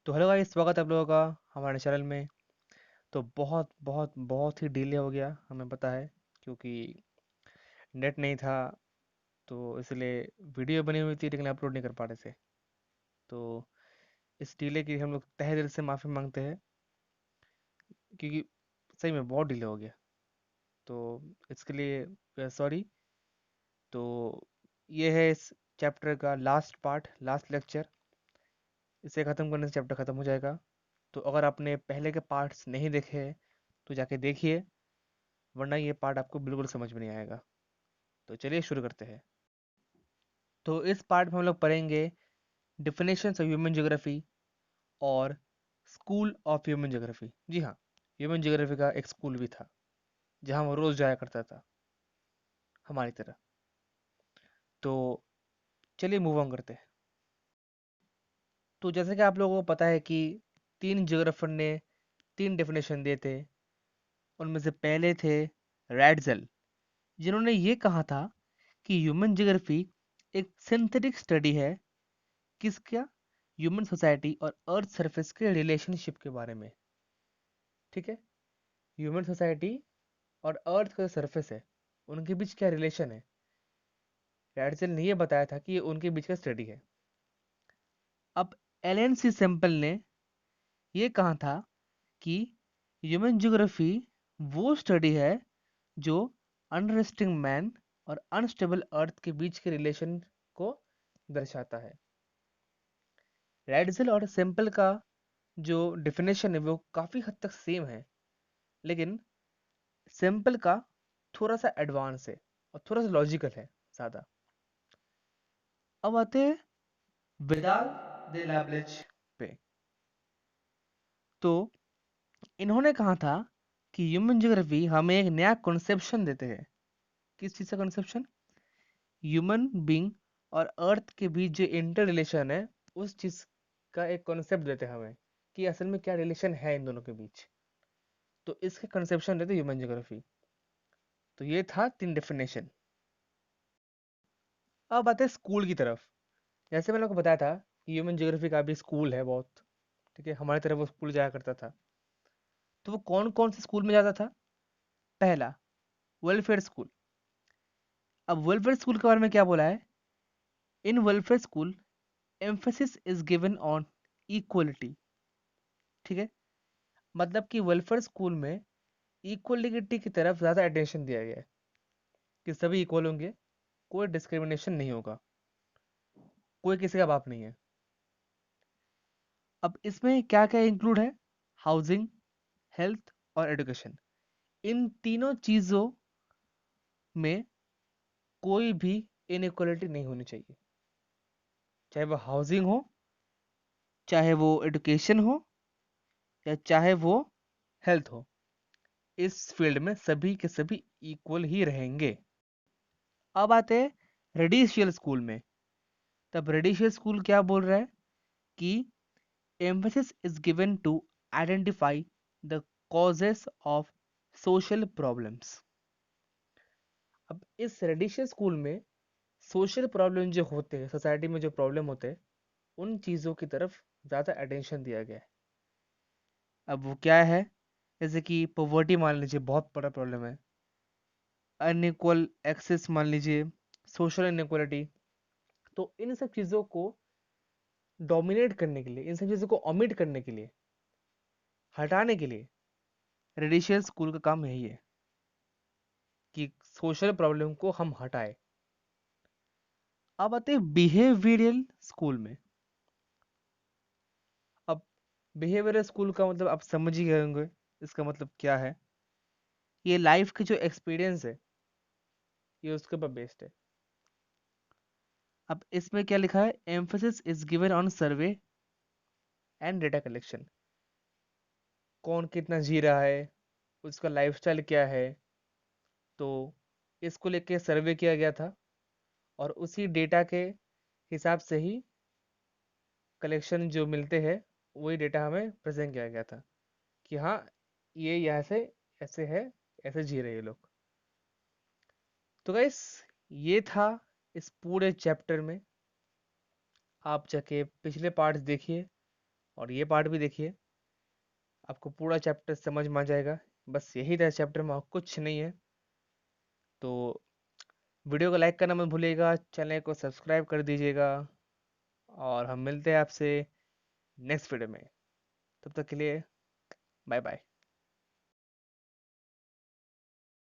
तो hello guys, स्वागत है आप लोगों का हमारे चैनल में। तो बहुत बहुत बहुत ही डिले हो गया, हमें पता है, क्योंकि नेट नहीं था। तो इसलिए वीडियो बनी हुई थी लेकिन अपलोड नहीं कर पा रहे थे। तो इस डिले की हम लोग तहे दिल से माफ़ी मांगते हैं, क्योंकि सही में बहुत डिले हो गया। तो इसके लिए सॉरी। तो ये है इस चैप्टर का लास्ट पार्ट, लास्ट लेक्चर। इसे ख़त्म करने से चैप्टर ख़त्म हो जाएगा। तो अगर आपने पहले के पार्ट्स नहीं देखे हैं तो जाके देखिए, वरना ये पार्ट आपको बिल्कुल समझ में नहीं आएगा। तो चलिए शुरू करते हैं। तो इस पार्ट में हम लोग पढ़ेंगे डिफिनेशंस ऑफ ह्यूमन ज्योग्राफी और स्कूल ऑफ ह्यूमन ज्योग्राफी। जी हाँ, ह्यूमन ज्योग्राफी का एक स्कूल भी था जहाँ वो रोज़ जाया करता था, हमारी तरह। तो चलिए मूव ऑन करते हैं। तो जैसे कि आप लोगों को पता है कि तीन ज्योग्राफर ने तीन डेफिनेशन दिए थे। उनमें से पहले थे रैडजल, जिन्होंने ये कहा था कि ह्यूमन ज्योग्राफी एक सिंथेटिक स्टडी है। किसका? ह्यूमन सोसाइटी और अर्थ सरफेस के रिलेशनशिप के बारे में। ठीक है, ह्यूमन सोसाइटी और अर्थ का सरफेस है, उनके बीच क्या रिलेशन है। रैडसेल ने ये बताया था कि ये उनके बीच का स्टडी है। अब एलन सी सैम्पल ने ये कहा था कि ह्यूमन ज्योग्राफी वो स्टडी है जो अनरेस्टिंग मैन और अनस्टेबल अर्थ के बीच के रिलेशन को दर्शाता है। रैडसेल और सैम्पल का जो डिफिनेशन है वो काफ़ी हद तक सेम है, लेकिन सैम्पल का थोड़ा सा एडवांस है और थोड़ा सा लॉजिकल है ज़्यादा। अब आते हैं विदाल दे लैब्लिच पे। तो इन्होंने कहा था कि ह्यूमन ज्योग्राफी हमें एक नया कॉन्सेप्शन देते हैं। किस चीज़ का कॉन्सेप्शन? ह्यूमन बीइंग और अर्थ के बीच जो इंटर रिलेशन है, उस चीज़ का एक कॉन्सेप्ट देते हैं हमें, कि असल में क्या रिलेशन है इन दोनों के बीच। तो इसके कंसेप्शन देते ह्यूमन ज्योग्राफी। तो ये था तीन डेफिनेशन। अब आते हैं स्कूल की तरफ। जैसे मैंने आपको बताया था कि ह्यूमन ज्योग्राफी का भी स्कूल है बहुत। ठीक है, हमारी तरफ वो स्कूल जाया करता था। तो वो कौन कौन से स्कूल में जाता था? पहला, वेलफेयर स्कूल। अब वेलफेयर स्कूल के बारे में क्या बोला है? In welfare school emphasis is given on equality. ठीक है, मतलब कि वेलफेयर स्कूल में इक्वलिटी की तरफ ज़्यादा अटेंशन दिया गया है, कि सभी इक्वल होंगे, कोई डिस्क्रिमिनेशन नहीं होगा, कोई किसी का बाप नहीं है। अब इसमें क्या क्या इंक्लूड है? हाउसिंग, हेल्थ और एजुकेशन। इन तीनों चीज़ों में कोई भी इनइक्वलिटी नहीं होनी चाहिए, चाहे वो हाउसिंग हो, चाहे वो एजुकेशन हो, या चाहे वो हेल्थ हो। इस फील्ड में सभी के सभी इक्वल ही रहेंगे। अब आते हैं रेडिशियल स्कूल में। तब रेडिशियल स्कूल क्या बोल रहा है कि emphasis is given to identify the causes of social problems। अब इस रेडिशियल स्कूल में सोशल प्रॉब्लम जो होते हैं, सोसाइटी में जो प्रॉब्लम होते हैं, उन चीज़ों की तरफ ज़्यादा अटेंशन दिया गया है। अब वो क्या है? जैसे कि पॉवर्टी मान लीजिए, बहुत बड़ा प्रॉब्लम है। अनइक्वल एक्सेस मान लीजिए, सोशल इनइक्वलिटी। तो इन सब चीज़ों को डोमिनेट करने के लिए, इन सब चीज़ों को ओमिट करने के लिए, हटाने के लिए, रेडिशियल स्कूल का काम यही है कि सोशल प्रॉब्लम को हम हटाए। अब आते हैं बिहेवियरल स्कूल में। अब बिहेवियरल स्कूल का मतलब आप समझ ही गए होंगे, इसका मतलब क्या है। ये लाइफ के जो एक्सपीरियंस है, ये उसके ऊपर बेस्ड है। अब इसमें क्या लिखा है? Emphasis is given on survey and data collection. कौन कितना जी रहा है, उसका लाइफस्टाइल क्या है। तो इसको लेके सर्वे किया गया था, और उसी डेटा के हिसाब से ही कलेक्शन जो मिलते हैं, वही डेटा हमें प्रेजेंट किया गया था कि हाँ, ये यहाँ से ऐसे है, ऐसे जी रहे हैं लोग। तो गाइस, ये था इस पूरे चैप्टर में। आप जाके पिछले पार्ट्स देखिए और ये पार्ट भी देखिए, आपको पूरा चैप्टर समझ में आ जाएगा। बस यही था चैप्टर में, और कुछ नहीं है। तो वीडियो को लाइक करना मत भूलिएगा, चैनल को सब्सक्राइब कर दीजिएगा, और हम मिलते हैं आपसे नेक्स्ट वीडियो में। तब तक के लिए बाय बाय।